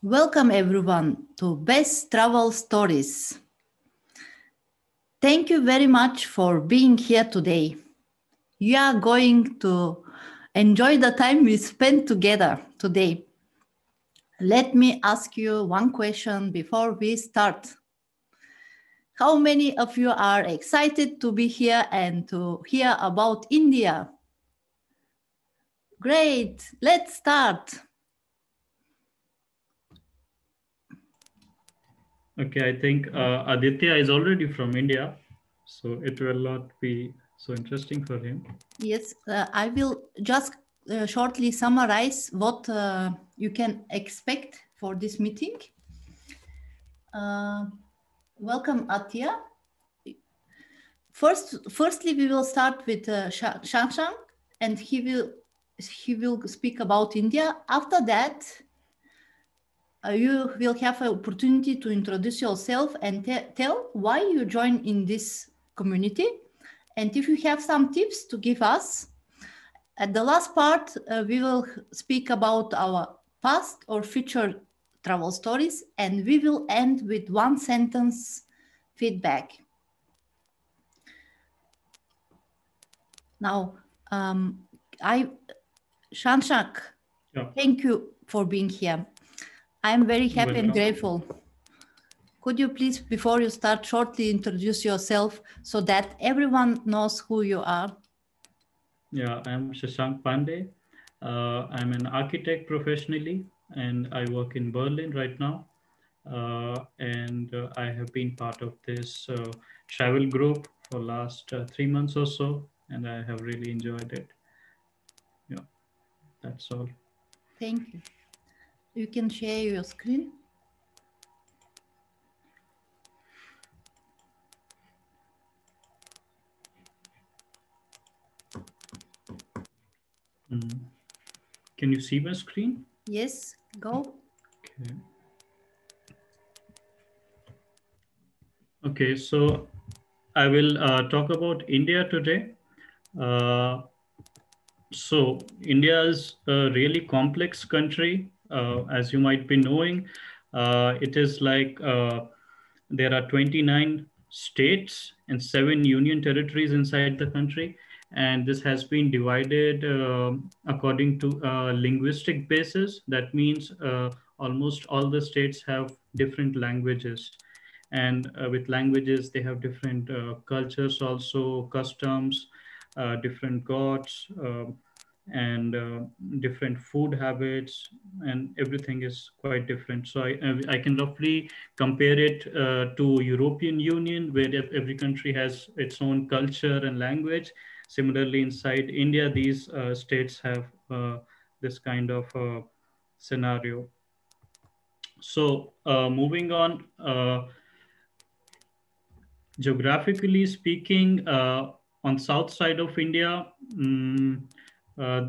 Welcome everyone to Best Travel Stories. Thank you very much for being here today. You are going to enjoy the time we spent together today. Let me ask you one question before we start. How many of you are excited to be here and to hear about India? Great, let's start. Okay, I think Aditya is already from India, so it will not be so interesting for him. Yes, I will just shortly summarize what you can expect for this meeting. Welcome, Atya. Firstly, we will start with Shashank, and he will speak about India. After that, you will have an opportunity to introduce yourself and tell why you joined in this community, and if you have some tips to give us. At the last part, we will speak about our past or future travel stories, and we will end with one sentence feedback. Now, Shanshak, Yeah, thank you for being here. I'm very happy and welcome. grateful. Could you please, before you start, shortly introduce yourself so that everyone knows who you are? Yeah, I'm Shashank Pandey. I'm an architect professionally, and I work in Berlin right now. And I have been part of this travel group for last 3 months or so, and I have really enjoyed it. Yeah, that's all. Thank you. You can share your screen. Mm. Can you see my screen? Yes, go. Okay. Okay, so I will talk about India today. Uh, so India is a really complex country, as you might be knowing. It is like there are 29 states and 7 union territories inside the country, and this has been divided according to linguistic basis. That means almost all the states have different languages, and with languages they have different cultures, also customs, different gods, and different food habits, and everything is quite different. So I can roughly compare it to European Union, where every country has its own culture and language. Similarly, inside India, these states have this kind of scenario. So moving on, geographically speaking, on south side of India, uh,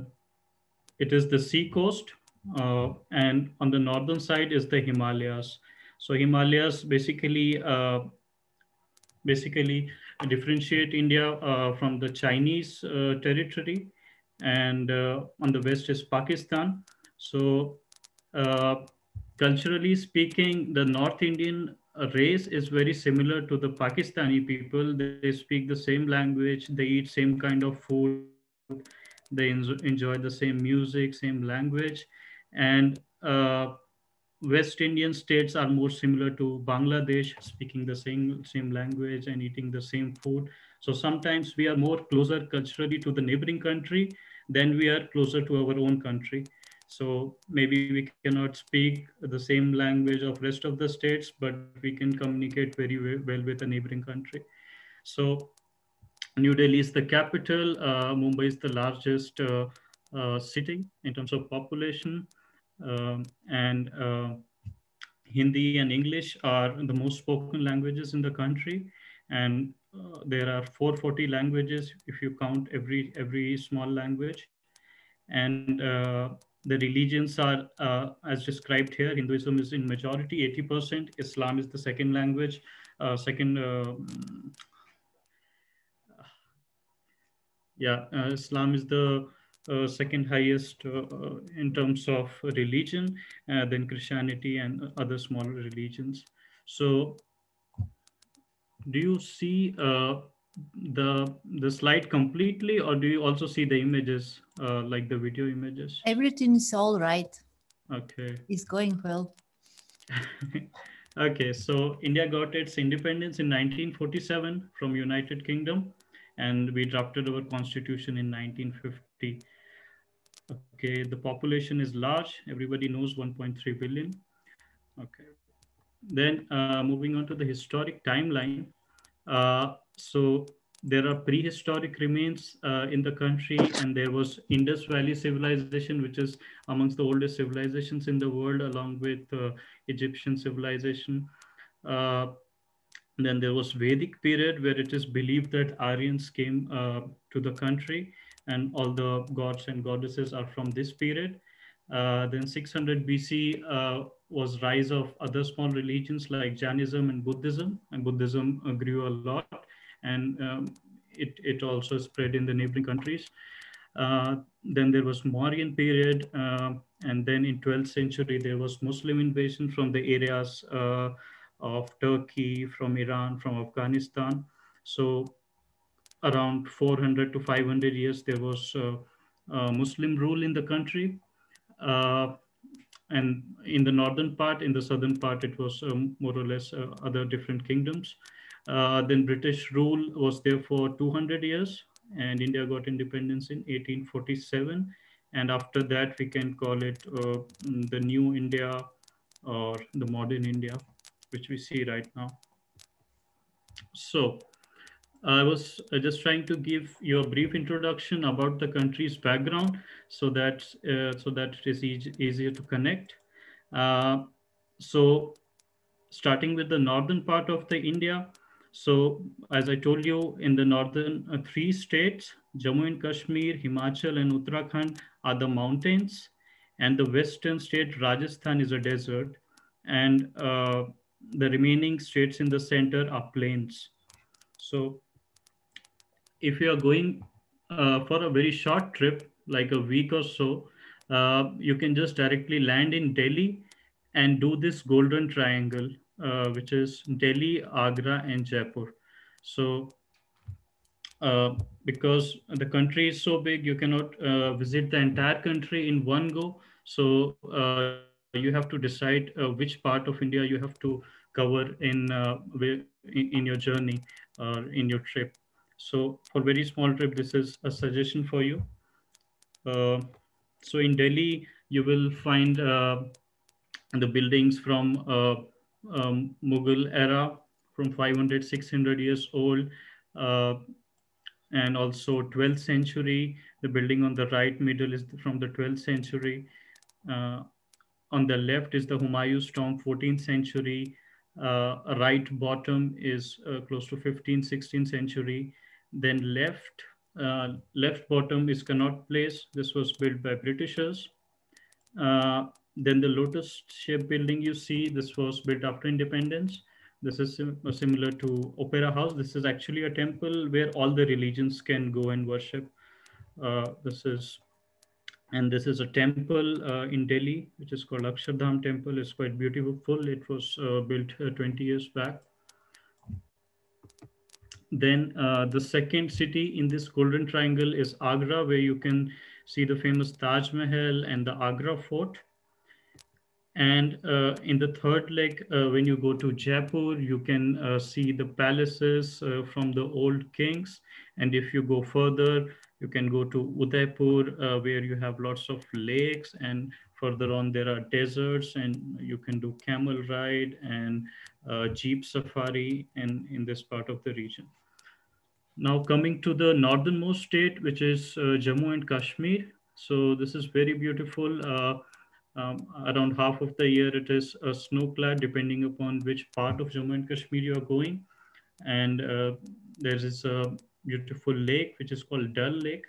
it is the sea coast, and on the northern side is the Himalayas. So Himalayas basically differentiate India from the Chinese territory, and on the west is Pakistan. So uh, culturally speaking, the North Indian race is very similar to the Pakistani people. They speak the same language, they eat same kind of food, they enjoy the same music, same language, and West Indian states are more similar to Bangladesh, speaking the same language and eating the same food. So sometimes we are more closer culturally to the neighboring country than we are closer to our own country. So maybe we cannot speak the same language of rest of the states, but we can communicate very well with a neighboring country. So New Delhi is the capital. Mumbai is the largest city in terms of population, and Hindi and English are the most spoken languages in the country, and there are 440 languages if you count every small language, and the religions are as described here. Hinduism is in majority, 80%. Islam is the second language, second. Yeah, Islam is the second highest in terms of religion, then Christianity and other smaller religions. So, do you see the slide completely, or do you also see the images, like the video images? Everything is all right. Okay. It's going well. Okay, so India got its independence in 1947 from United Kingdom, and we drafted our constitution in 1950. Okay, the population is large. Everybody knows 1.3 billion. Okay, then moving on to the historic timeline. So there are prehistoric remains in the country, and there was Indus Valley civilization, which is amongst the oldest civilizations in the world, along with Egyptian civilization. Uh, then there was Vedic period, where it is believed that Aryans came to the country, and all the gods and goddesses are from this period. Then 600 BC was rise of other small religions like Jainism and Buddhism, grew a lot, and it also spread in the neighboring countries. Then there was Mauryan period, and then in 12th century there was Muslim invasion from the areas of Turkey, from Iran, from Afghanistan. So around 400 to 500 years there was Muslim rule in the country. Uh, and in the northern part, in the southern part, it was more or less other different kingdoms. Then British rule was there for 200 years, and India got independence in 1847. And after that, we can call it the new India or the modern India, which we see right now. So, I was just trying to give you a brief introduction about the country's background, so that it is easier to connect. Uh, so, starting with the northern part of the India. So, as I told you, in the northern three states, Jammu and Kashmir, Himachal, and Uttarakhand are the mountains, and the western state, Rajasthan, is a desert, and the remaining states in the center are plains. So, if you are going for a very short trip, like a week or so, you can just directly land in Delhi and do this golden triangle, which is Delhi, Agra, and Jaipur. So, because the country is so big, you cannot visit the entire country in one go. So, you have to decide which part of India you have to cover in your journey or in your trip. So, for very small trip, this is a suggestion for you. Uh, so, in Delhi, you will find the buildings from Mughal era, from 500, 600 years old, uh, and also 12th century. The building on the right middle is from the 12th century. Uh, on the left is the Humayun's tomb, 14th century. Right bottom is close to 15th, 16th century. Then left bottom is Connaught Place. This was built by Britishers. Then the lotus shaped building you see, this was built after independence. This is similar to Opera House. This is actually a temple where all the religions can go and worship. This is and this is a temple in Delhi, which is called Akshardham Temple. It's quite beautiful. It was built 20 years back. Then the second city in this golden triangle is Agra, where you can see the famous Taj Mahal and the Agra Fort. And in the third leg, when you go to Jaipur, you can see the palaces from the old kings. And if you go further, you can go to Udaipur, where you have lots of lakes. And further on, there are deserts, and you can do camel ride and jeep safari in this part of the region. Now coming to the northernmost state, which is Jammu and Kashmir. So this is very beautiful. Around half of the year it is snow-clad, depending upon which part of Jammu and Kashmir you are going. And there is a beautiful lake which is called Dal Lake,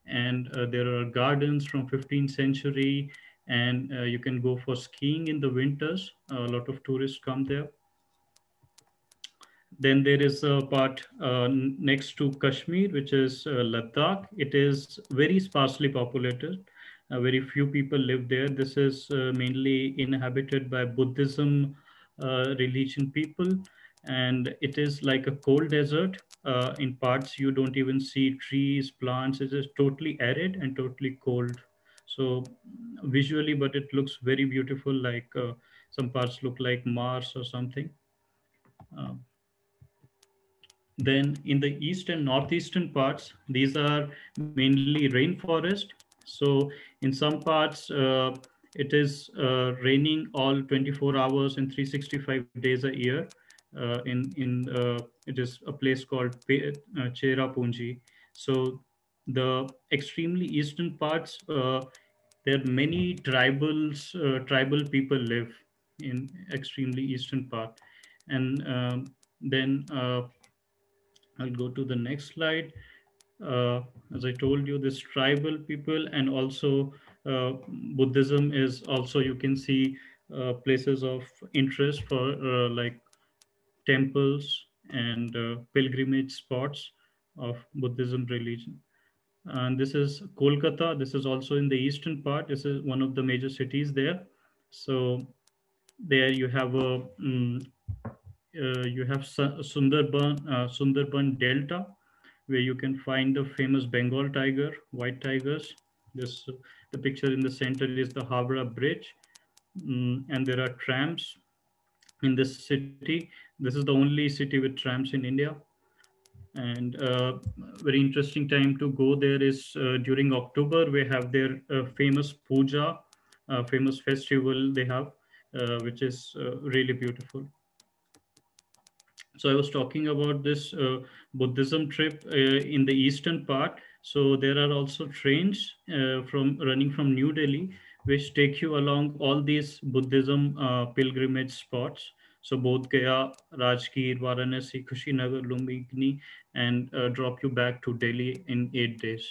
and there are gardens from 15th century, and you can go for skiing in the winters. A lot of tourists come there. Then there is a part next to Kashmir, which is Ladakh. It is very sparsely populated. Very few people live there. This is mainly inhabited by Buddhism religion people, and it is like a cold desert. In parts, you don't even see trees, plants. It is totally arid and totally cold. So visually, but it looks very beautiful. Like some parts look like Mars or something. Uh, Then in the east and northeastern parts, these are mainly rainforest. So in some parts, it is raining all 24 hours and 365 days a year. It is a place called Cherrapunji. So the extremely eastern parts, there are many tribal people live in extremely eastern part, and then I'll go to the next slide. Uh, as I told you, this tribal people, and also Buddhism is also, you can see places of interest for like temples and pilgrimage spots of Buddhism religion. And this is Kolkata. This is also in the eastern part. This is one of the major cities there. So there you have Sundarban Delta, where you can find the famous Bengal tiger, white tigers. This The picture in the center is the Howrah Bridge, and there are trams in this city. This is the only city with trams in India, and very interesting time to go there is during October. We have their famous puja, famous festival they have, which is really beautiful. So I was talking about this Buddhism trip in the eastern part. So there are also trains from running from New Delhi, which take you along all these Buddhism pilgrimage spots. So both Gaya, Rajgir, Varanasi, Kushinagar, Lumbini, and drop you back to Delhi in 8 days.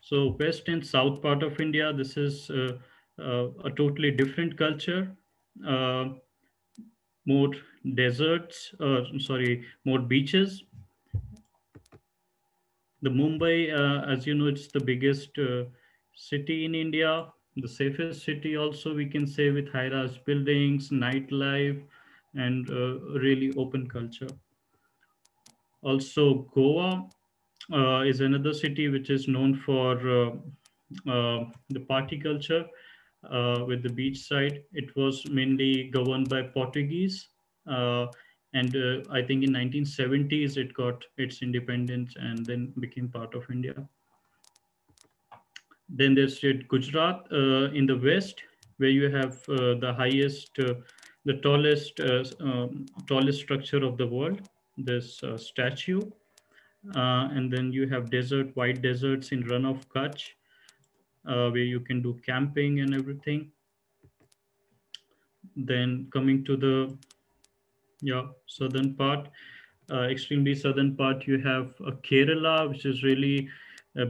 So west and south part of India, this is a totally different culture. Uh, More deserts, more beaches. The Mumbai, as you know, it's the biggest city in India, the safest city also, we can say, with high-rise buildings, nightlife, and really open culture. Also, Goa is another city which is known for the party culture with the beach side. It was mainly governed by Portuguese, uh, and I think in 1970s it got its independence and then became part of India. Then there's state Gujarat in the west, where you have the tallest structure of the world, this statue. And then you have white deserts in Run of Kutch, where you can do camping and everything. Then coming to the southern part, extremely southern part, you have Kerala, which is really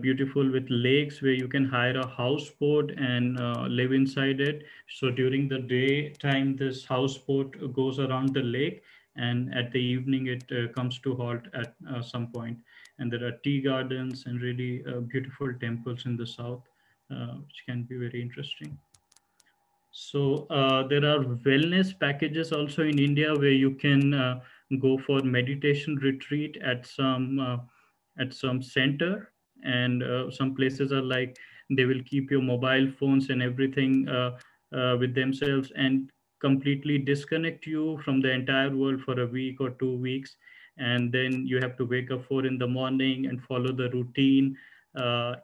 beautiful with lakes where you can hire a houseboat and live inside it. So during the daytime, this houseboat goes around the lake, and at the evening, it comes to halt at some point. And there are tea gardens and really beautiful temples in the south, which can be very interesting. So there are wellness packages also in India where you can go for meditation retreat at some center, and some places are like they will keep your mobile phones and everything with themselves and completely disconnect you from the entire world for a week or 2 weeks, and then you have to wake up 4 in the morning and follow the routine,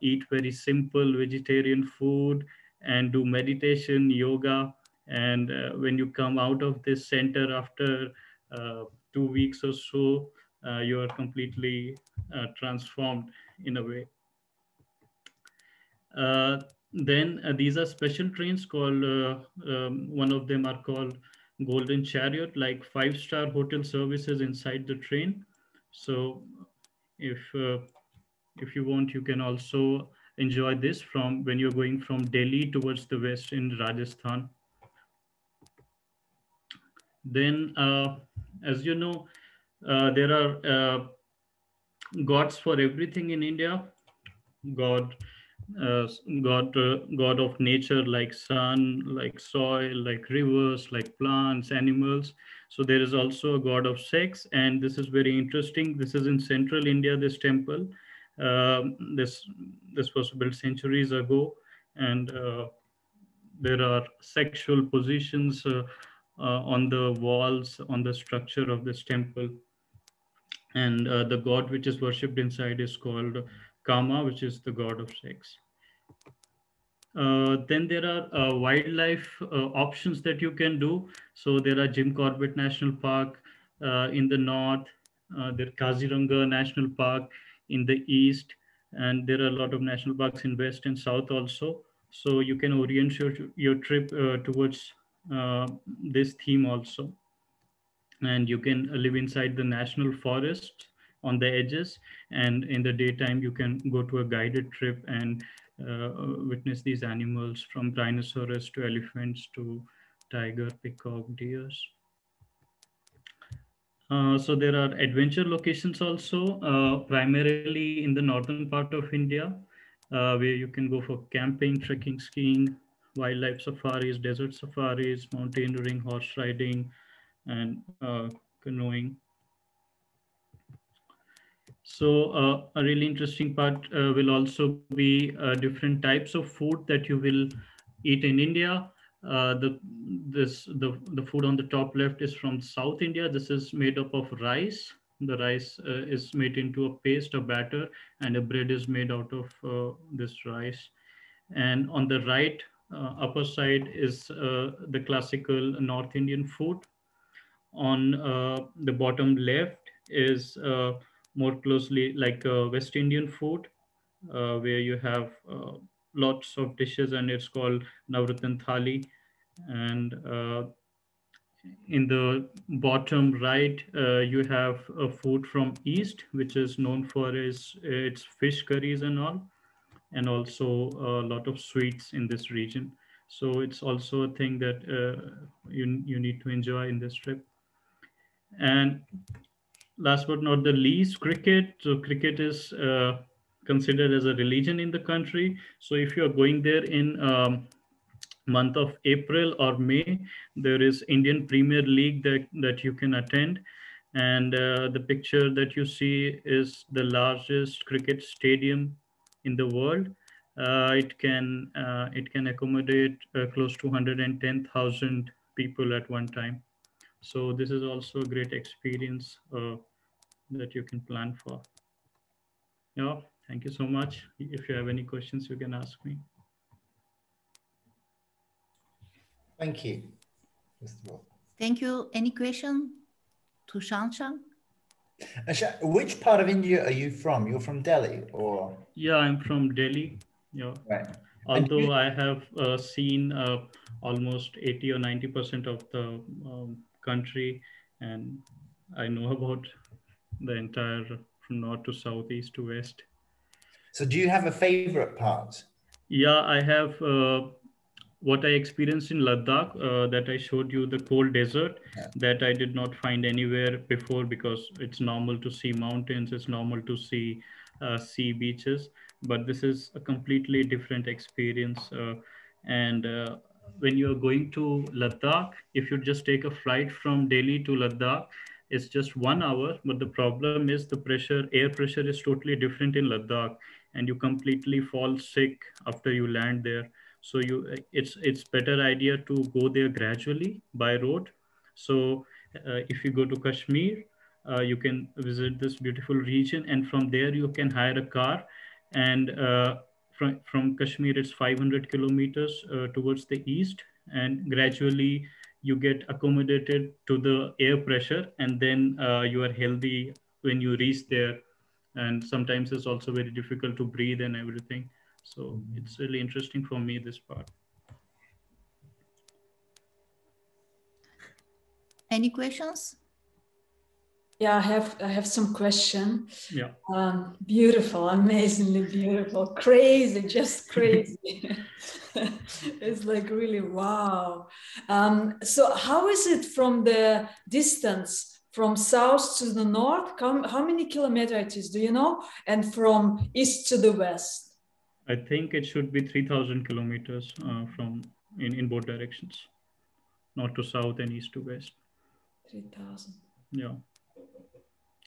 eat very simple vegetarian food and do meditation, yoga. And when you come out of this center after 2 weeks or so, you are completely transformed in a way. Then these are special trains called, one of them are called Golden Chariot, like five-star hotel services inside the train. So if uh, if you want, you can also enjoy this from when you're going from Delhi towards the west in Rajasthan. Then, as you know, there are gods for everything in India. God, God of nature, like sun, like soil, like rivers, like plants, animals. So there is also a god of sex, and this is very interesting. This is in central India. This temple, this this was built centuries ago, and there are sexual positions on the walls, on the structure of this temple, and the god which is worshipped inside is called Kama, which is the god of sex. Then there are wildlife options that you can do. So there are Jim Corbett National Park in the north, there Kaziranga National Park in the east, and there are a lot of national parks in west and south also. So you can orient your trip towards this theme also, and you can live inside the national forest on the edges, and in the daytime you can go to a guided trip and witness these animals, from rhinoceros to elephants to tiger, peacock, deers. So there are adventure locations also, primarily in the northern part of India, where you can go for camping, trekking, skiing, wildlife safaris, desert safaris, mountaineering, horse riding, and canoeing. So a really interesting part will also be different types of food that you will eat in India. The food on the top left is from South India. This is made up of rice. The rice is made into a paste, a batter, and a bread is made out of this rice. And on the right upper side is the classical North Indian food. On the bottom left is more closely like West Indian food, where you have lots of dishes, and it's called Navratan Thali. And in the bottom right, you have food from East, which is known for its fish curries and all, and also a lot of sweets in this region. So it's also a thing that you need to enjoy in this trip. And last but not the least, cricket. So cricket is considered as a religion in the country. So if you are going there in month of April or May, there is Indian Premier League that you can attend. And the picture that you see is the largest cricket stadium in the world. It can accommodate close to 110,000 people at one time. So this is also a great experience that you can plan for. Yeah, thank you so much. If you have any questions, you can ask me. Thank you, first of all. Thank you. Any question to Shashank? Which part of India are you from? You're from Delhi, or? Yeah, I'm from Delhi. Yeah. Right. Although I have seen almost 80 or 90% of the country, and I know about the entire from north to south, east to west. So do you have a favorite part? Yeah, I have what I experienced in Ladakh, that I showed you, the cold desert, that I did not find anywhere before, because it's normal to see mountains, it's normal to see sea beaches, but this is a completely different experience. And when you're going to Ladakh, if you just take a flight from Delhi to Ladakh, it's just 1 hour, but the problem is the pressure, air pressure is totally different in Ladakh, and you completely fall sick after you land there. So it's better idea to go there gradually by road. So if you go to Kashmir, you can visit this beautiful region, and from there you can hire a car, and from Kashmir it's 500 kilometers towards the east, and gradually you get accommodated to the air pressure, and then you are healthy when you reach there. And sometimes it's also very difficult to breathe and everything. So it's really interesting for me, this part. Any questions? Yeah, I have some question. Yeah. Beautiful, amazingly beautiful, crazy, just crazy. It's like really wow. So how is it from the distance from south to the north? How many kilometers it is, do you know? And from east to the west? I think it should be 3,000 kilometers from in both directions, north to south and east to west. 3,000. Yeah.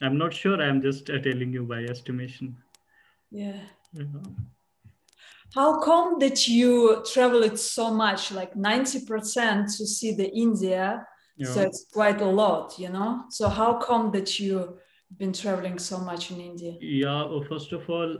I'm not sure. I'm just telling you by estimation. Yeah. Yeah. How come that you travel it so much, like 90% to see the India? So Yeah. it's quite a lot, you know? So how come that you've been traveling so much in India? Yeah, first of all,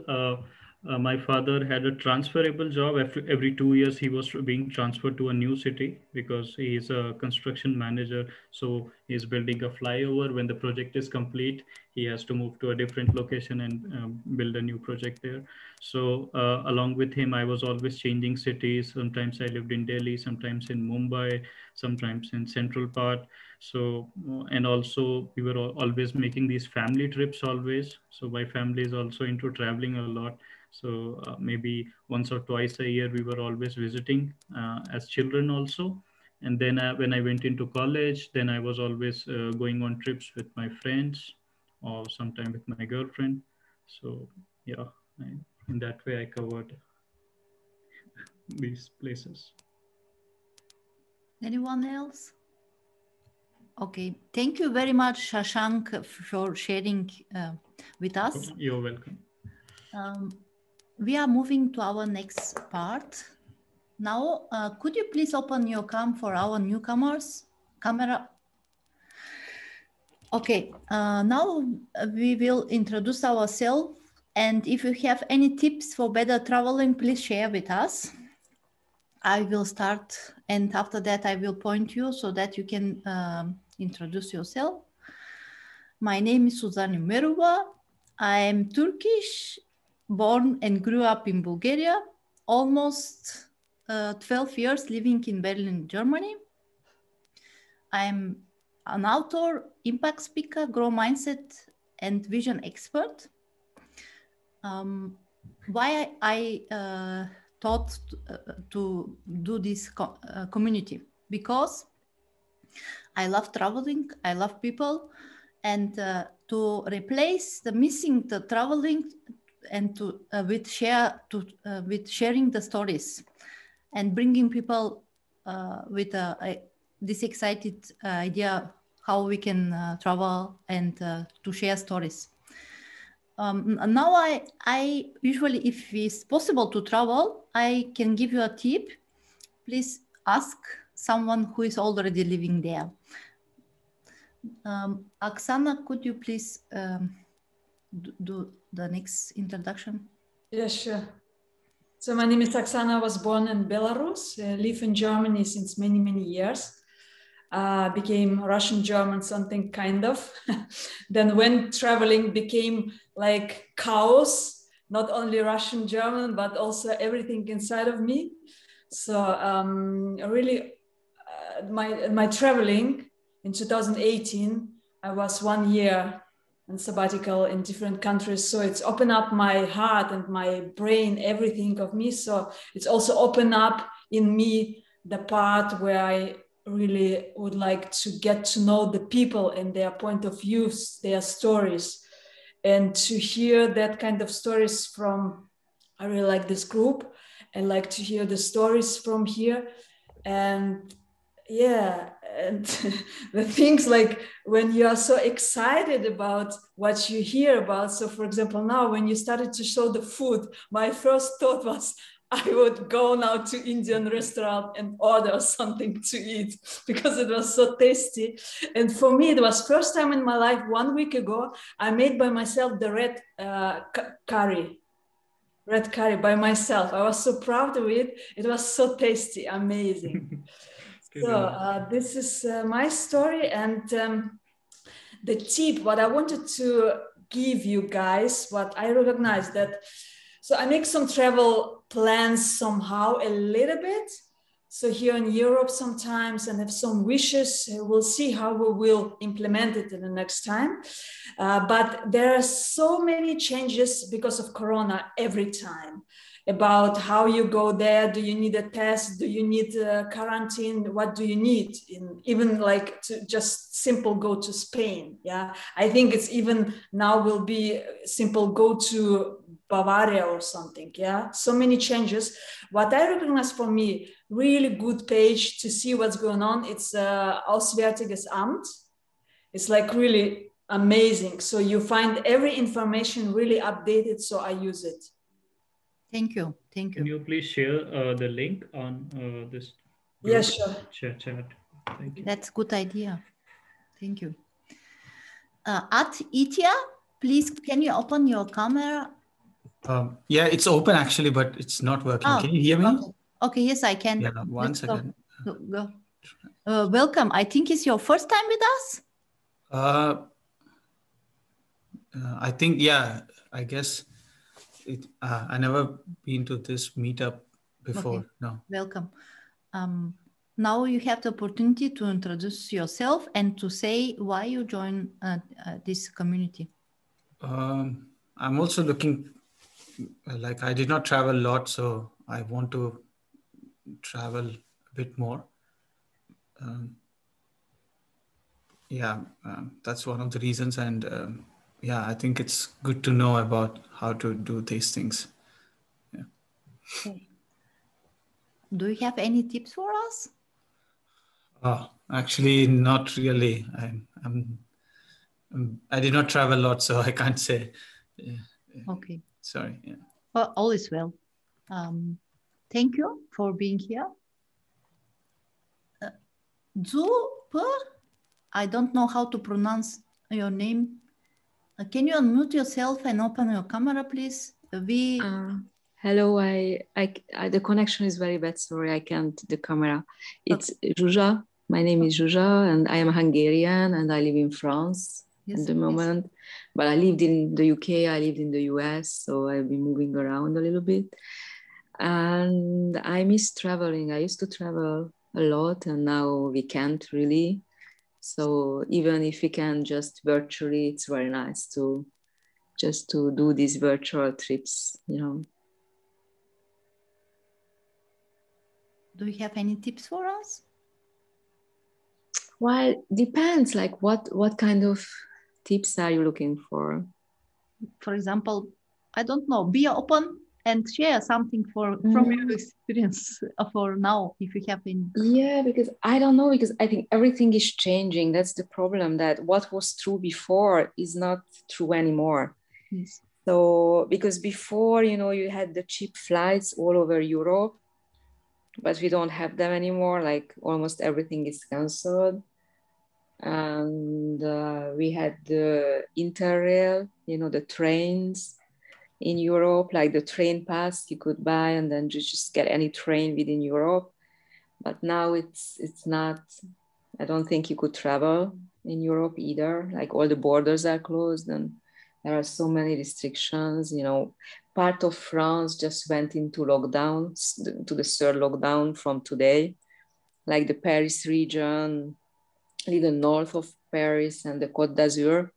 my father had a transferable job. Every 2 years, he was being transferred to a new city because he is a construction manager. So he's building a flyover. When the project is complete, he has to move to a different location and build a new project there. So along with him, I was always changing cities. Sometimes I lived in Delhi, sometimes in Mumbai, sometimes in central part. So and also we were always making these family trips always. So my family is also into traveling a lot. So maybe once or twice a year we were always visiting as children also. And then when I went into college, then I was always going on trips with my friends or sometime with my girlfriend. So yeah, in that way I covered these places. Anyone else? Okay, thank you very much, Shashank, for sharing with us. You're welcome. We are moving to our next part. Now, could you please open your cam for our newcomers? Camera. Okay, now we will introduce ourselves, and if you have any tips for better traveling, please share with us. I will start, and after that I will point you so that you can introduce yourself. My name is Suzan Merova. I am Turkish, born and grew up in Bulgaria, almost 12 years living in Berlin, Germany. I am an author, impact speaker, growth mindset, and vision expert. Why I thought to do this community? Because I love traveling, I love people, and to replace the missing the traveling and to with sharing the stories and bringing people with this excited idea how we can travel and to share stories. Now I usually, if it's possible to travel, I can give you a tip. Please ask someone who is already living there. Oksana, could you please do the next introduction? Yeah, sure. So my name is Oksana. I was born in Belarus, live in Germany since many, many years. Became Russian German, something kind of. Then when traveling became like chaos, not only Russian German, but also everything inside of me. So really my traveling in 2018, I was 1 year on sabbatical in different countries. So it's opened up my heart and my brain, everything of me. So it's also opened up in me the part where I really would like to get to know the people and their point of views, their stories, and to hear that kind of stories from, I really like this group and like to hear the stories from here. And yeah, and the things like when you are so excited about what you hear about. So for example, now when you started to show the food, my first thought was, I would go now to Indian restaurant and order something to eat because it was so tasty. And for me, it was first time in my life, 1 week ago, I made by myself the red curry by myself. I was so proud of it. It was so tasty, amazing. So this is my story, and the tip, what I wanted to give you guys, what I recognize that, so I make some travel plans somehow a little bit. So here in Europe sometimes, and have some wishes. We'll see how we will implement it in the next time. But there are so many changes because of Corona every time. about how you go there. Do you need a test? Do you need quarantine? What do you need? Even like to just simple go to Spain. Yeah, I think it's even now will be simple go to Bavaria or something. Yeah, so many changes. What I recognize for me, really good page to see what's going on. It's Auswärtiges Amt. It's like really amazing. So you find every information really updated. So I use it. Thank you. Thank you. Can you please share the link on this group Yeah, sure. chat? Thank you. That's a good idea. Thank you. At Itya, please, can you open your camera? Yeah, it's open actually, but it's not working. Oh, can you hear me? Okay. Okay, yes, I can. Yeah, one second. Go. Welcome. I think it's your first time with us. I think, yeah, I guess I never been to this meetup before. Okay. No. Welcome. Now you have the opportunity to introduce yourself and to say why you join this community. I'm also looking, like I did not travel a lot, so I want to travel a bit more. That's one of the reasons. And yeah, I think it's good to know about how to do these things. Yeah. Okay. Do you have any tips for us? Actually, not really. I did not travel a lot, so I can't say. Okay. Sorry. Yeah. Well, all is well. Thank you for being here. Zupe, I don't know how to pronounce your name. Can you unmute yourself and open your camera, please? Hello, the connection is very bad. Sorry, I can't the camera. It's okay. Zsuzsa. My name is Zsuzsa, and I am Hungarian, and I live in France at the moment. But I lived in the UK, I lived in the US, so I've been moving around a little bit. And I miss traveling. I used to travel a lot, and now we can't really. So even if we can just virtually, it's very nice to just to do these virtual trips, you know. Do you have any tips for us? Well, depends. Like what kind of tips are you looking for? For example, I don't know, be open and share something from your experience for now, if you have any. Yeah, because I don't know, because I think everything is changing. That's the problem, that what was true before is not true anymore. Yes. So, because before, you know, you had the cheap flights all over Europe, but we don't have them anymore. Like almost everything is canceled. And we had the Interrail, you know, the trains in Europe, like the train pass you could buy and then just get any train within Europe. But now it's not, I don't think you could travel in Europe either. Like all the borders are closed and there are so many restrictions. You know, part of France just went into lockdown, to the third lockdown from today, like the Paris region, a little north of Paris and the Côte d'Azur.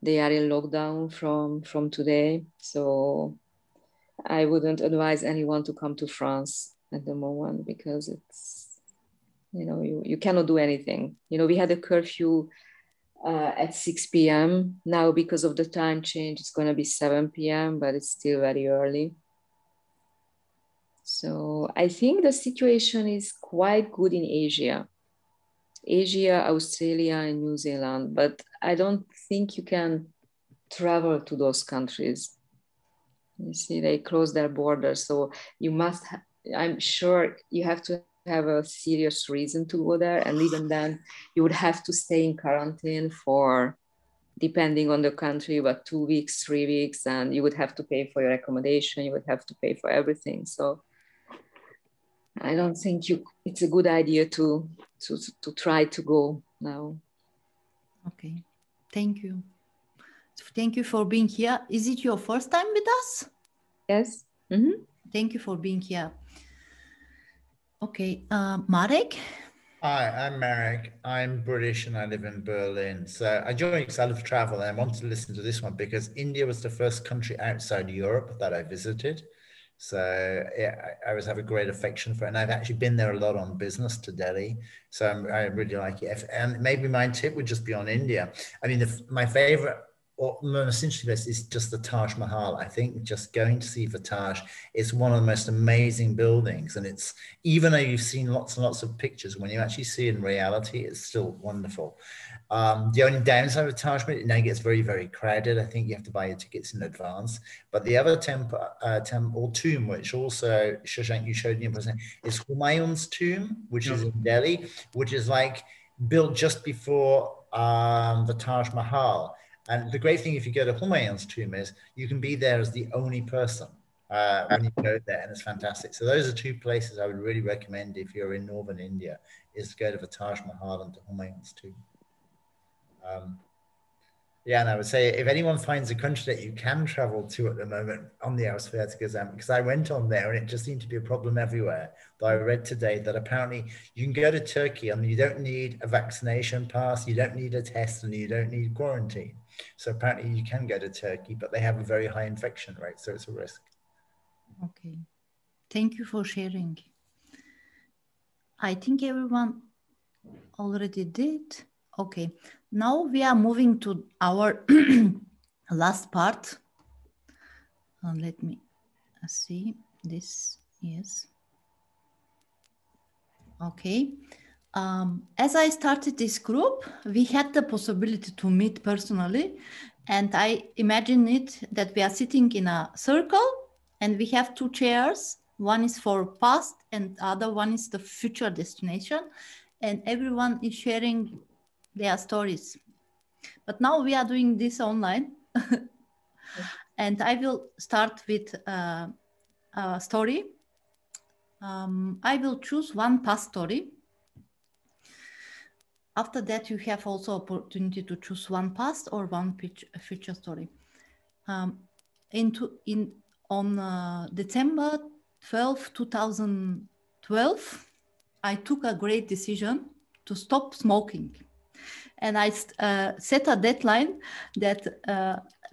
They are in lockdown from today. So I wouldn't advise anyone to come to France at the moment because it's, you know, you cannot do anything. You know, we had a curfew at 6 p.m. Now, because of the time change, it's going to be 7 p.m., but it's still very early. So I think the situation is quite good in Asia, Australia, and New Zealand, but I don't think you can travel to those countries. You see, they close their borders. So you must, I'm sure you have to have a serious reason to go there. And even then you would have to stay in quarantine for, depending on the country, but 2 weeks, 3 weeks, and you would have to pay for your accommodation. You would have to pay for everything. So I don't think it's a good idea to try to go now. Okay, thank you. Thank you for being here. Is it your first time with us? Yes. Mm-hmm. Thank you for being here. Okay, Marek? Hi, I'm Marek. I'm British and I live in Berlin. So I joined because I love travel and I wanted to listen to this one because India was the first country outside Europe that I visited. So yeah, I always have a great affection for it. And I've actually been there a lot on business to Delhi. So I really like it. And maybe my tip would just be on India. I mean, my favorite or most interesting place is just the Taj Mahal. I think just going to see the Taj, it's one of the most amazing buildings. And it's, even though you've seen lots and lots of pictures, when you actually see it in reality, it's still wonderful. The only downside of Taj Mahal, it now gets very, very crowded. I think you have to buy your tickets in advance. But the other temple or tomb, which also Shashank, you showed me in person, is Humayun's tomb, which is in Delhi, which is like built just before the Taj Mahal. And the great thing if you go to Humayun's tomb is you can be there as the only person when you go there, and it's fantastic. So those are two places I would really recommend if you're in northern India, is to go to the Taj Mahal and to Humayun's tomb. Yeah, and I would say if anyone finds a country that you can travel to at the moment on the outskirts, because I went on there and it just seemed to be a problem everywhere. But I read today that apparently you can go to Turkey and you don't need a vaccination pass, you don't need a test, and you don't need quarantine. So apparently you can go to Turkey, but they have a very high infection rate, so it's a risk. Okay, thank you for sharing. I think everyone already did. Okay, now we are moving to our last part. Let me see this. Yes. Okay. As I started this group, we had the possibility to meet personally, and I imagine it that we are sitting in a circle and we have two chairs. One is for past and the other one is the future destination, and everyone is sharing their stories. But now we are doing this online. And I will start with a story. I will choose one past story. After that, you have also opportunity to choose one past or one future story. On December 12, 2012, I took a great decision to stop smoking. And I set a deadline that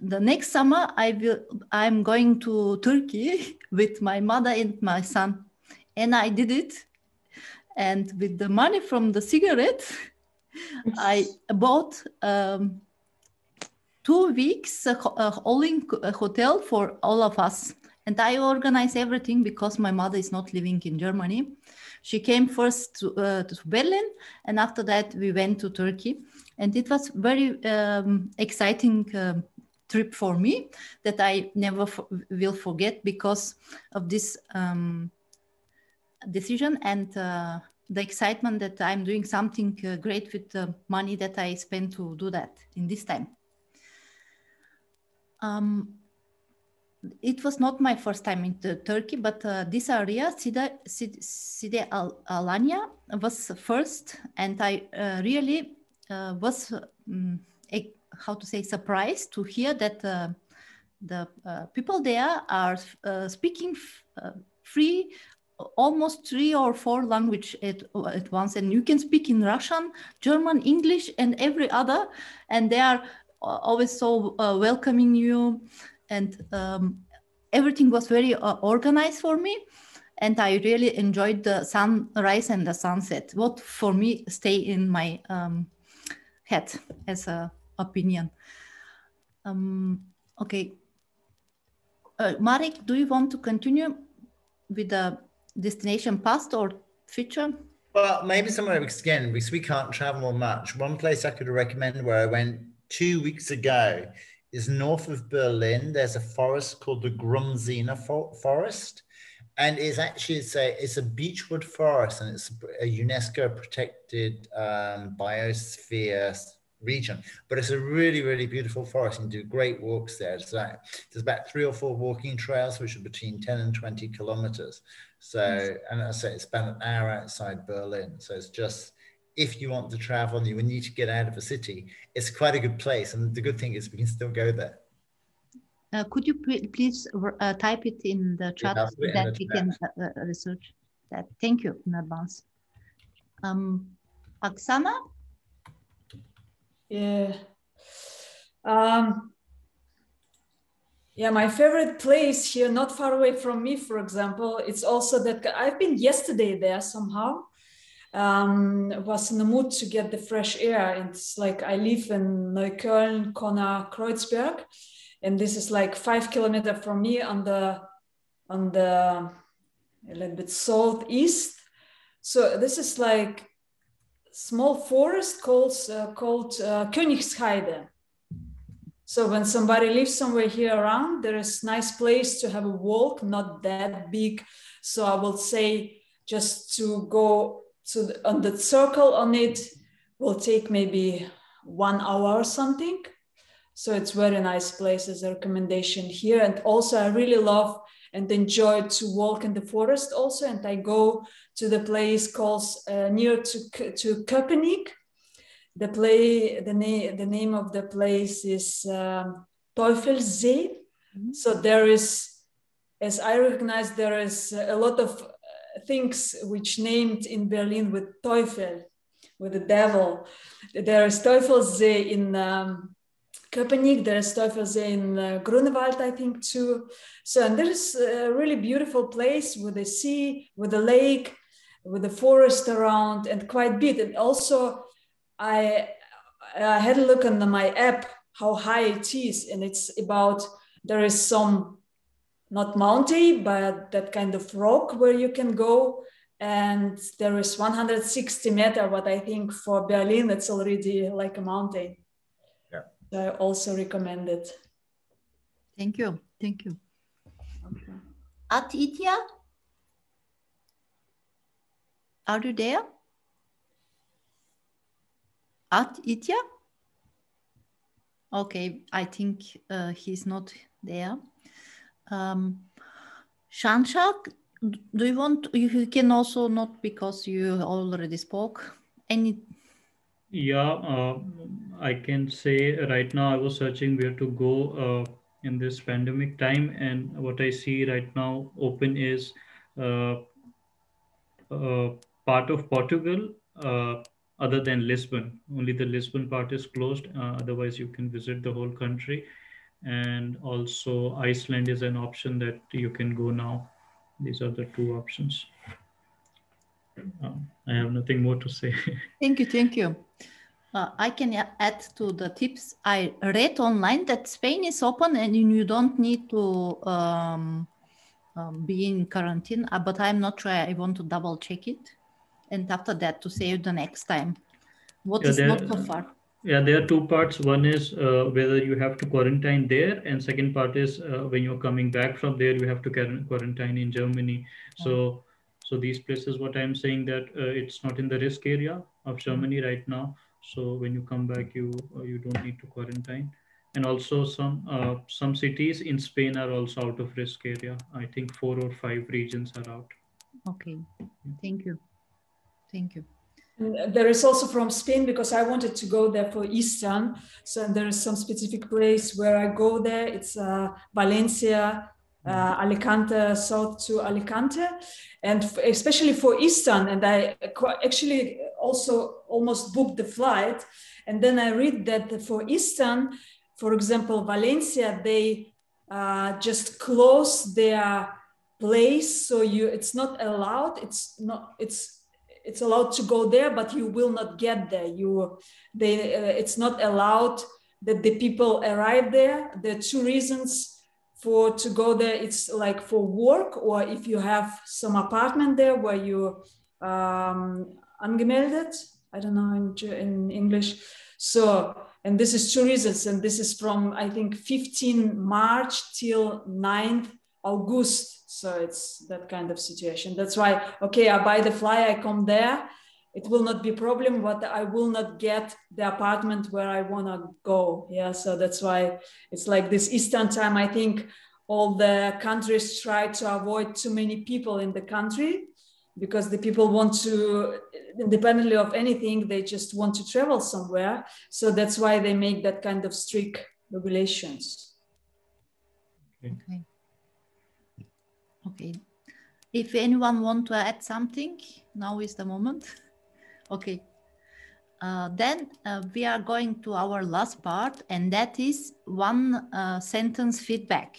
the next summer I'm going to Turkey with my mother and my son. And I did it. And with the money from the cigarette, I bought 2 weeks all-in hotel for all of us. And I organized everything because my mother is not living in Germany. She came first to Berlin, and after that we went to Turkey. And it was very exciting trip for me that I never will forget because of this decision and the excitement that I'm doing something great with the money that I spent to do that in this time. It was not my first time in Turkey, but this area, Side Alanya, was first, and I really was, how to say, surprised to hear that the people there are speaking free, almost 3 or 4 languages at once, and you can speak in Russian, German, English, and every other, and they are always so welcoming you, and everything was very organized for me, and I really enjoyed the sunrise and the sunset. What for me stay in my head as a opinion. Okay, Marek, do you want to continue with the destination past or future? Well, maybe somewhere, again, because we can't travel much. One place I could recommend where I went 2 weeks ago is north of Berlin. There's a forest called the Grumsiner Forest. And it's actually, it's a beechwood forest, and it's a UNESCO protected biosphere region. But it's a really, really beautiful forest, and you do great walks there. So there's about 3 or 4 walking trails, which are between 10 and 20 kilometers. So, and I say it's about an hour outside Berlin. So it's just, if you want to travel and you need to get out of a city, it's quite a good place. And the good thing is we can still go there. Could you please type it in the chat so that we can research that? Thank you in advance. Oksana? Yeah. Yeah, my favorite place here, not far away from me, for example, it's also that I've been yesterday there somehow. Was in the mood to get the fresh air. And it's like I live in Neukölln, Kona, Kreuzberg, and this is like 5 kilometers from me on the a little bit southeast. So this is like small forest called Königsheide. So when somebody lives somewhere here around, there is nice place to have a walk, not that big. So I will say just to go on the circle on it will take maybe 1 hour or something. So it's very nice place as a recommendation here. And also I really love and enjoy to walk in the forest also. And I go to the place called near to Köpenick. The name of the place is Teufelssee. Mm-hmm. So there is, as I recognize, there is a lot of things which named in Berlin with Teufel, with the devil. There is Teufelssee in Köpenick, there is Teufelssee in Grunewald, I think too. So, and there is a really beautiful place with the sea, with the lake, with the forest around, and quite big. And also, I had a look on my app how high it is, and it's about, there is some, not mountain, but that kind of rock where you can go, and there is 160 meters, what I think for Berlin, that's already like a mountain. Yeah. So I also recommend it. Thank you. Thank you. Okay. Aditya, are you there? Aditya? Okay, I think he's not there. Shashank, do you want, you can also not, because you already spoke. Any? Yeah, I can say right now I was searching where to go in this pandemic time, and what I see right now open is part of Portugal, other than Lisbon. Only the Lisbon part is closed. Otherwise, you can visit the whole country. And also Iceland is an option that you can go now. These are the 2 options. I have nothing more to say. Thank you. Thank you. I can add to the tips. I read online that Spain is open and you don't need to be in quarantine, but I'm not sure. I want to double check it. And after that, to save the next time. What is not so far? Yeah, there are 2 parts. One is whether you have to quarantine there, and second part is when you're coming back from there, you have to quarantine in Germany. So these places, what I'm saying that it's not in the risk area of Germany right now. So when you come back, you don't need to quarantine. And also some cities in Spain are also out of risk area. I think 4 or 5 regions are out. Okay, thank you. Thank you. And there is also from Spain, because I wanted to go there for Easter. So there is some specific place where I go there. It's Valencia, Alicante, south to Alicante. And especially for Easter. And I actually also almost booked the flight. And then I read that for Easter, for example, Valencia, they just close their place. So it's not allowed. It's allowed to go there, but you will not get there. It's not allowed that the people arrive there. There are 2 reasons to go there. It's like for work, or if you have some apartment there where you angemeldet. I don't know in English. So, and this is 2 reasons. And this is from, I think, 15 March till 9th August. So it's that kind of situation. That's why, okay, I buy the fly, I come there. It will not be a problem, but I will not get the apartment where I want to go. Yeah, so that's why it's like this Eastern time. I think all the countries try to avoid too many people in the country, because the people want to, independently of anything, they just want to travel somewhere. So that's why they make that kind of strict regulations. Okay. Okay. If anyone want to add something, now is the moment. Okay. Then we are going to our last part, and that is one sentence feedback.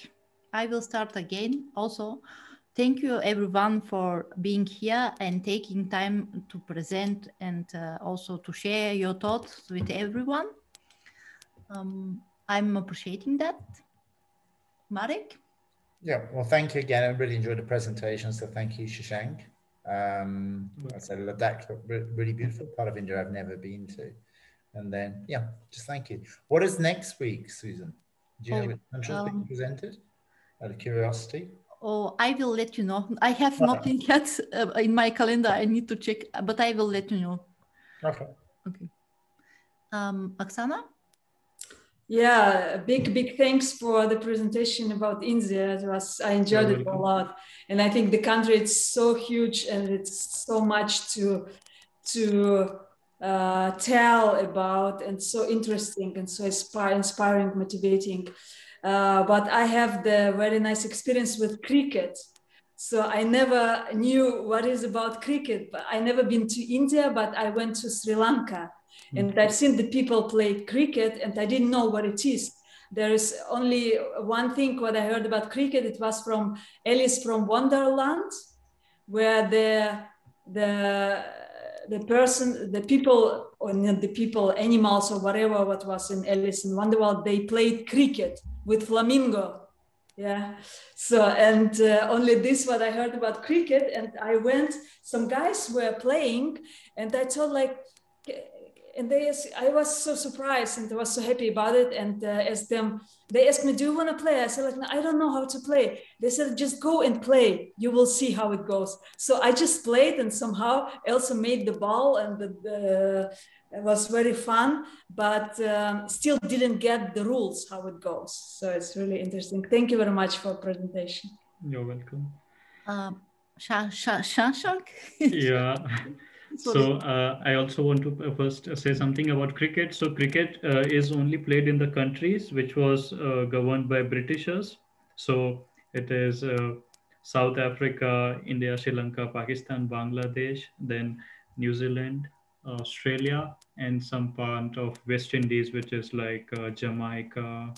I will start again. Also, thank you everyone for being here and taking time to present and also to share your thoughts with everyone. I'm appreciating that. Marek? Yeah, well, thank you again. I really enjoyed the presentation, so thank you, Shashank. I said Ladakh, really beautiful part of India I've never been to. And then, yeah, just thank you. What is next week, Susan? Do you know which country is being presented? Out of curiosity. Oh, I will let you know. I have nothing yet in my calendar. I need to check, but I will let you know. Okay. Okay. Oksana? Yeah, big thanks for the presentation about India. I enjoyed it a lot, and I think the country is so huge and it's so much to tell about, and so interesting and so inspiring, motivating. But I have the very nice experience with cricket. So I never knew what is about cricket, but I never been to India, but I went to Sri Lanka. And I've seen the people play cricket, and I didn't know what it is. There is only one thing what I heard about cricket. It was from Alice from Wonderland, where the people, or not the people, animals or whatever, what was in Alice in Wonderland, they played cricket with flamingo. Yeah. So, and only this what I heard about cricket, and I went, some guys were playing, and I thought like, and I was so surprised and I was so happy about it. And they asked me, do you want to play? I said, like, no, I don't know how to play. They said, just go and play. You will see how it goes. So I just played, and somehow Elsa made the ball, and it was very fun, but still didn't get the rules, how it goes. So it's really interesting. Thank you very much for presentation. You're welcome. Shashank? Yeah. So I also want to first say something about cricket. So cricket is only played in the countries which was governed by Britishers. So it is South Africa, India, Sri Lanka, Pakistan, Bangladesh, then New Zealand, Australia, and some part of West Indies, which is like Jamaica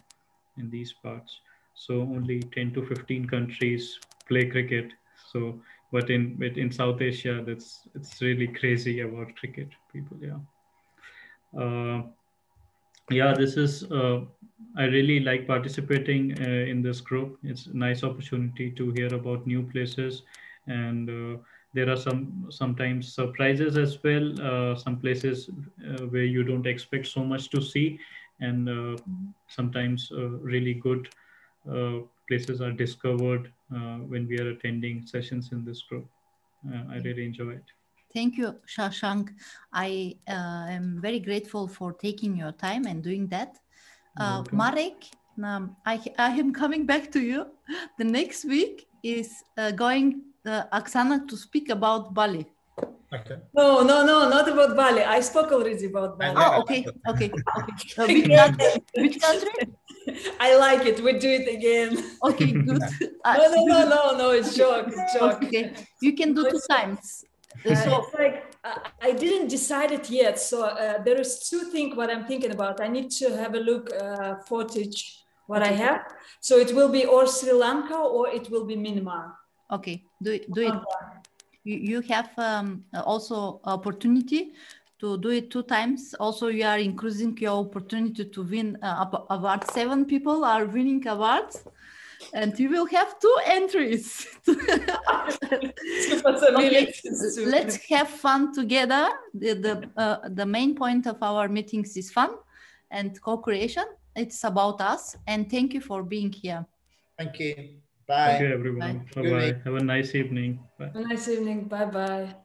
in these parts. So only 10 to 15 countries play cricket. So but in South Asia, it's really crazy about cricket people. Yeah, this is I really like participating in this group. It's a nice opportunity to hear about new places, and there are sometimes surprises as well. Some places where you don't expect so much to see, and sometimes really good places are discovered when we are attending sessions in this group. I really enjoy it. Thank you, Shashank. I am very grateful for taking your time and doing that. Marek, I am coming back to you. The next week is going Oksana to speak about Bali. Okay. No, not about Bali. I spoke already about Bali. Oh, okay. Which country? I like it. We do it again. Okay, good. No, it's joke. Okay, you can do 2 times. So it's like I didn't decide it yet. So there is 2 things what I'm thinking about. I need to have a look footage what I have. So it will be or Sri Lanka or it will be Myanmar. Okay, do it. You have also opportunity to do it 2 times. Also, you are increasing your opportunity to win award. 7 people are winning awards, and you will have 2 entries. Okay, let's have fun together. The main point of our meetings is fun and co-creation. It's about us, and thank you for being here. Thank you. Bye. Okay, everyone. Bye-bye. Have a nice evening. Bye. Have a nice evening. Bye-bye.